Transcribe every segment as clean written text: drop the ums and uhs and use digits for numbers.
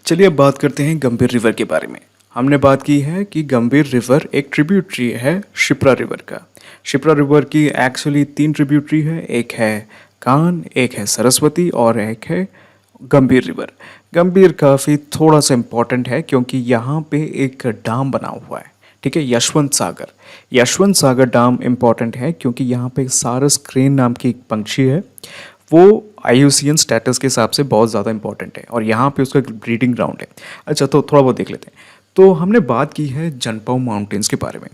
चलिए अब बात करते हैं गंभीर रिवर के बारे में। हमने बात की है कि गंभीर रिवर एक ट्रिब्यूटरी है शिप्रा रिवर का। शिप्रा रिवर की एक्चुअली 3 ट्रिब्यूटरी है, एक है कान, एक है सरस्वती और एक है गंभीर रिवर। गंभीर काफ़ी थोड़ा सा इम्पोर्टेंट है क्योंकि यहाँ पे एक डैम बना हुआ है, ठीक है, यशवंत सागर। यशवंत सागर डैम इम्पॉर्टेंट है क्योंकि यहाँ पे सारस क्रेन नाम की एक पंक्षी है, वो IUCN स्टेटस के हिसाब से बहुत ज़्यादा इंपॉर्टेंट है और यहाँ पे उसका ब्रीडिंग ग्राउंड है। अच्छा, तो थोड़ा बहुत देख लेते हैं। तो हमने बात की है जनपव माउंटेन्स के बारे में।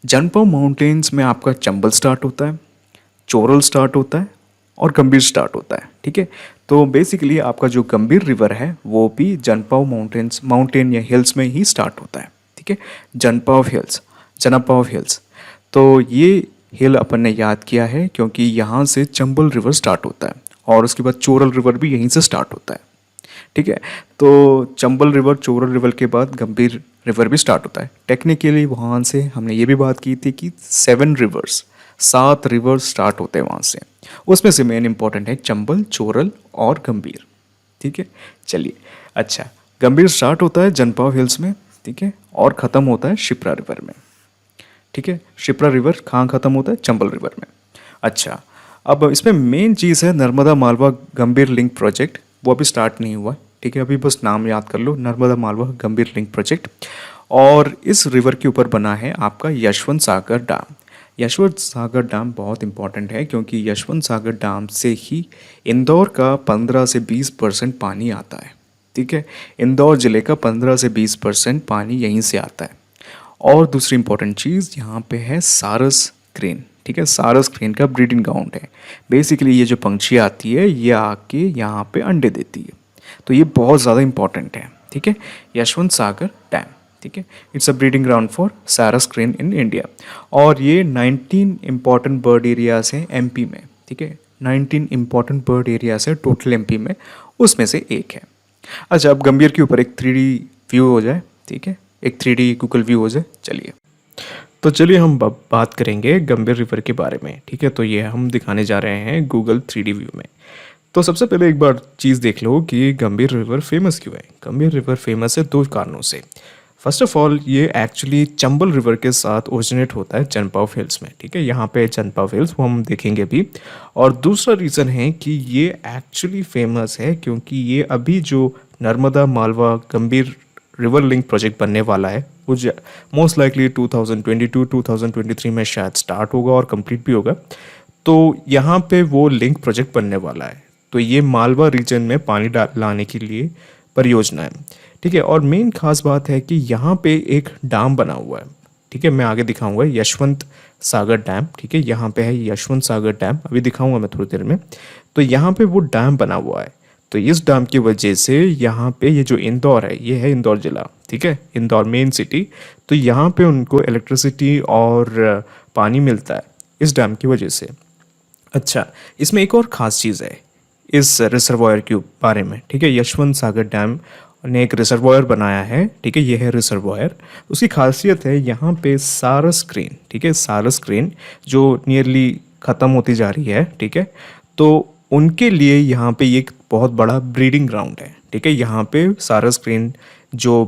जनपव माउंटेन्स में आपका चंबल स्टार्ट होता है, चोरल स्टार्ट होता है और गंभीर स्टार्ट होता है, ठीक है। तो बेसिकली आपका जो गंभीर रिवर है वो भी जनपव माउंटेन या हिल्स में ही स्टार्ट होता है, ठीक है। जनपव हिल्स। तो ये हिल अपन ने याद किया है क्योंकि यहाँ से चंबल रिवर स्टार्ट होता है और उसके बाद चोरल रिवर भी यहीं से स्टार्ट होता है, ठीक है। तो चंबल रिवर, चोरल रिवर के बाद गंभीर रिवर भी स्टार्ट होता है। टेक्निकली वहाँ से हमने ये भी बात की थी कि 7 रिवर्स स्टार्ट होते हैं वहाँ से। उसमें से मेन इंपॉर्टेंट है चंबल, चोरल और गंभीर, ठीक है। चलिए, अच्छा, गंभीर स्टार्ट होता है जनपव हिल्स में, ठीक है, और ख़त्म होता है शिप्रा रिवर में, ठीक है। शिप्रा रिवर कहाँ ख़त्म होता है? चंबल रिवर में। अच्छा, अब इसमें मेन चीज़ है नर्मदा मालवा गंभीर लिंक प्रोजेक्ट। वो अभी स्टार्ट नहीं हुआ है, ठीक है। अभी बस नाम याद कर लो, नर्मदा मालवा गंभीर लिंक प्रोजेक्ट। और इस रिवर के ऊपर बना है आपका यशवंत सागर डैम। यशवंत सागर डैम बहुत इंपॉर्टेंट है क्योंकि यशवंत सागर डैम से ही इंदौर का 15 से 20% पानी आता है, ठीक है। इंदौर ज़िले का 15 से 20% पानी यहीं से आता है। और दूसरी इंपॉर्टेंट चीज़ यहाँ पे है सारस क्रेन, ठीक है। सारस क्रेन का ब्रीडिंग ग्राउंड है। बेसिकली ये जो पंछी आती है ये आके यहाँ पे अंडे देती है, तो ये बहुत ज़्यादा इंपॉर्टेंट है, ठीक है। यशवंत सागर डैम, ठीक है, it's a breeding ground for सारस क्रेन इन इंडिया। और ये 19 इंपॉर्टेंट बर्ड एरियाज हैं MP में, ठीक है। 19 इंपॉर्टेंट बर्ड एरियाज है टोटल MP में, उसमें से एक है। अच्छा, अब गंभीर के ऊपर एक 3D व्यू हो जाए, ठीक है, एक 3D गूगल व्यू हो जाए। चलिए हम बात करेंगे गंभीर रिवर के बारे में, ठीक है। तो ये हम दिखाने जा रहे हैं गूगल 3D व्यू में। तो सबसे पहले एक बार चीज़ देख लो कि गंभीर रिवर फेमस क्यों है। गंभीर रिवर फेमस है 2 कारणों से। फर्स्ट ऑफ ऑल, ये एक्चुअली चंबल रिवर के साथ ओरिजिनेट होता है जनपव हिल्स में, ठीक है। यहाँ पे जनपव हिल्स वो हम देखेंगे अभी। और दूसरा रीज़न है कि ये एक्चुअली फेमस है क्योंकि ये अभी जो नर्मदा मालवा गंभीर रिवर लिंक प्रोजेक्ट बनने वाला है वो मोस्ट लाइकली 2022-2023 में शायद स्टार्ट होगा और कंप्लीट भी होगा। तो यहाँ पे वो लिंक प्रोजेक्ट बनने वाला है। तो ये मालवा रीजन में पानी लाने के लिए परियोजना है, ठीक है। और मेन खास बात है कि यहाँ पे एक डैम बना हुआ है, ठीक है। मैं आगे दिखाऊंगा यशवंत सागर डैम, ठीक है। यहाँ पे है यशवंत सागर डैम, अभी दिखाऊंगा मैं थोड़ी देर में। तो यहाँ पे वो डैम बना हुआ है। तो इस डैम की वजह से यहाँ पे ये जो इंदौर है, ये है इंदौर जिला, ठीक है, इंदौर मेन सिटी। तो यहाँ पे उनको इलेक्ट्रिसिटी और पानी मिलता है इस डैम की वजह से। अच्छा, इसमें एक और ख़ास चीज़ है इस रिजर्वायर के बारे में, ठीक है। यशवंत सागर डैम ने एक रिजर्वायर बनाया है, ठीक है, ये है रिजर्वायर। उसकी खासियत है यहाँ पे सारस क्रेन, ठीक है, सारस क्रेन जो नियरली ख़त्म होती जा रही है, ठीक है। तो उनके लिए यहाँ पे एक बहुत बड़ा ब्रीडिंग ग्राउंड है, ठीक है। यहाँ पे सारस क्रेन जो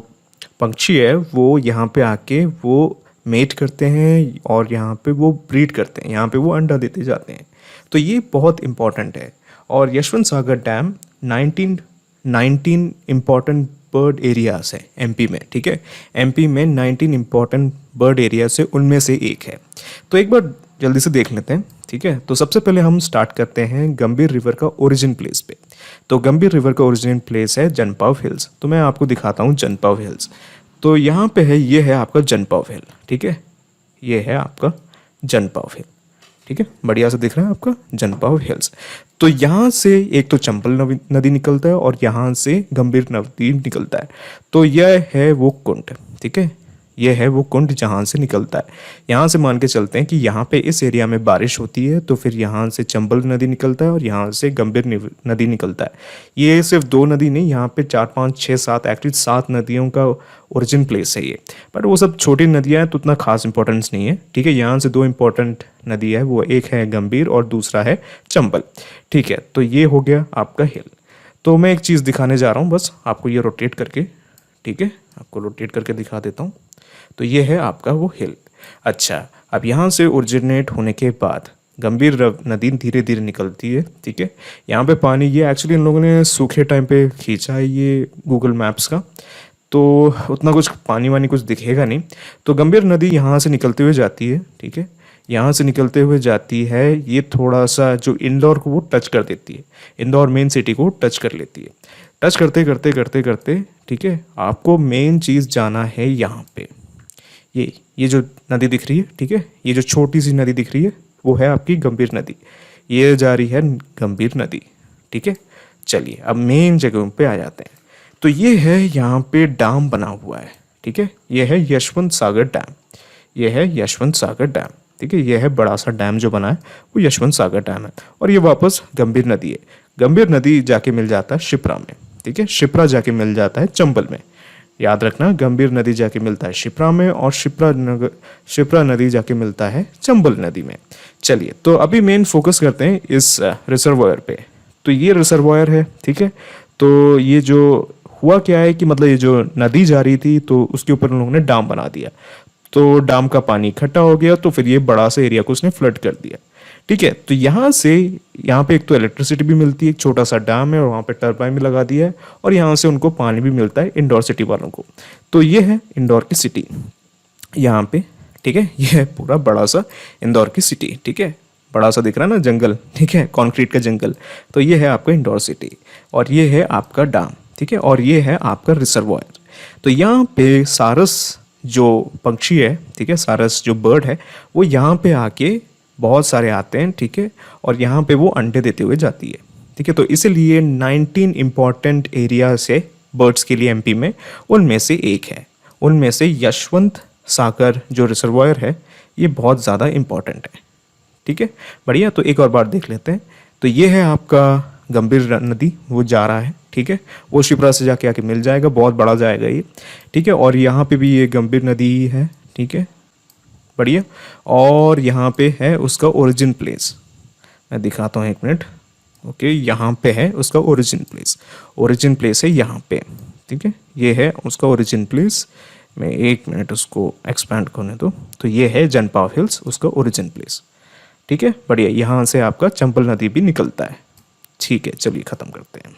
पंछी है वो यहाँ पे आके वो मेट करते हैं और यहाँ पे वो ब्रीड करते हैं, यहाँ पे वो अंडा देते जाते हैं। तो ये बहुत इम्पॉर्टेंट है। और यशवंत सागर डैम 19 इम्पॉर्टेंट बर्ड एरियाज है MP में, ठीक है। MP में 19 इम्पॉर्टेंट बर्ड एरियाज है, उनमें से एक है। तो एक बार जल्दी से देख लेते हैं, ठीक है। तो सबसे पहले हम स्टार्ट करते हैं गंभीर रिवर का ओरिजिन प्लेस पे। तो गंभीर रिवर का ओरिजिन प्लेस है जनपव हिल्स। तो मैं आपको दिखाता हूँ जनपव हिल्स। तो यहाँ पे है, ये है आपका जनपव हिल, ठीक है, ये है आपका जनपव हिल, ठीक है, बढ़िया से दिख रहा है आपका जनपव हिल्स। तो यहाँ से एक तो चंबल नदी निकलता है और यहाँ से गंभीर नदी निकलता है। तो यह है वो कुंड, ठीक है, ये है वो कुंड जहाँ से निकलता है। यहाँ से मान के चलते हैं कि यहाँ पे इस एरिया में बारिश होती है तो फिर यहाँ से चंबल नदी निकलता है और यहाँ से गंभीर नदी निकलता है। ये सिर्फ 2 नदी नहीं, यहाँ पे 4, 5, 6, 7 एक्चुअली 7 नदियों का ओरिजिन प्लेस है ये। बट वो सब छोटी नदियाँ हैं तो उतना खास इंपॉर्टेंस नहीं है, ठीक है। यहाँ से 2 इंपॉर्टेंट नदी है, वो एक है गंभीर और दूसरा है चंबल, ठीक है। तो ये हो गया आपका हिल। तो मैं एक चीज़ दिखाने जा रहा हूँ, बस आपको ये रोटेट करके, ठीक है, आपको रोटेट करके दिखा देता हूँ। तो ये है आपका वो हिल। अच्छा, अब यहाँ से ओरिजिनेट होने के बाद गंभीर नदी धीरे धीरे निकलती है, ठीक है। यहाँ पे पानी, ये एक्चुअली इन लोगों ने सूखे टाइम पे खींचा है ये गूगल मैप्स का, तो उतना कुछ पानी वानी कुछ दिखेगा नहीं। तो गंभीर नदी यहाँ से निकलते हुए जाती है, ठीक है, यहाँ से निकलते हुए जाती है। ये थोड़ा सा जो इंदौर को वो टच कर देती है, इंदौर मेन सिटी को टच कर लेती है। टच करते करते करते करते, ठीक है, आपको मेन चीज़ जाना है यहाँ पे। ये जो नदी दिख रही है, ठीक है, ये जो छोटी सी नदी दिख रही है वो है आपकी गंभीर नदी। ये जा रही है गंभीर नदी, ठीक है। चलिए अब मेन जगहों पे आ जाते हैं। तो ये है यहाँ पे डैम बना हुआ है, ठीक है, ये है यशवंत सागर डैम, ये है यशवंत सागर डैम, ठीक है। ये है बड़ा सा डैम जो बना है वो यशवंत सागर डैम है। और ये वापस गंभीर नदी है। गंभीर नदी जाके मिल जाता है शिप्रा में, ठीक है, शिप्रा जाके मिल जाता है चंबल में। याद रखना, गंभीर नदी जाके मिलता है शिप्रा में और शिप्रा नदी जाके मिलता है चंबल नदी में। चलिए, तो अभी मेन फोकस करते हैं इस रिजर्वायर पे। तो ये रिजर्वायर है, ठीक है। तो ये जो हुआ क्या है कि मतलब ये जो नदी जा रही थी तो उसके ऊपर उन लोगों ने डैम बना दिया, तो डैम का पानी इकट्ठा हो गया, तो फिर ये बड़ा सा एरिया को उसने फ्लड कर दिया, ठीक है। तो यहाँ से यहाँ पे एक तो इलेक्ट्रिसिटी भी मिलती है, एक छोटा सा डैम है और वहाँ पे टर्बाइन भी लगा दिया है, और यहाँ से उनको पानी भी मिलता है इंदौर सिटी वालों को। तो ये है इंदौर की सिटी यहाँ पे, ठीक है। ये है पूरा बड़ा सा इंदौर की सिटी, ठीक है। बड़ा सा दिख रहा है ना जंगल, ठीक है, कंक्रीट का जंगल। तो ये है आपका इंदौर सिटी और ये है आपका डैम, ठीक है, और ये है आपका रिजर्वायर। तो यहाँ पे सारस जो पंक्षी है, ठीक है, सारस जो बर्ड है वो यहाँ पे आके बहुत सारे आते हैं, ठीक है, और यहाँ पे वो अंडे देते हुए जाती है, ठीक है। तो इसीलिए 19 इंपॉर्टेंट एरिया से बर्ड्स के लिए एमपी में, उनमें से एक है, उनमें से यशवंत सागर जो रिजर्वायर है ये बहुत ज़्यादा इम्पॉर्टेंट है, ठीक है। बढ़िया, तो एक और बार देख लेते हैं। तो ये है आपका गंभीर नदी, वो जा रहा है, ठीक है, वो शिप्रा से जाके आके मिल जाएगा, बहुत बड़ा जाएगा ये, ठीक है। और यहाँ पे भी ये गंभीर नदी है, ठीक है, बढ़िया। और यहाँ पे है उसका ओरिजिन प्लेस, मैं दिखाता हूँ, एक मिनट, ओके। यहाँ पे है उसका ओरिजिन प्लेस, ओरिजिन प्लेस है यहाँ पे, ठीक है, ये है उसका ओरिजिन प्लेस। मैं एक मिनट उसको एक्सपैंड करने दो। तो ये है जनपाव हिल्स, उसका ओरिजिन प्लेस, ठीक है, बढ़िया। यहाँ से आपका चंबल नदी भी निकलता है, ठीक है। चलिए ख़त्म करते हैं।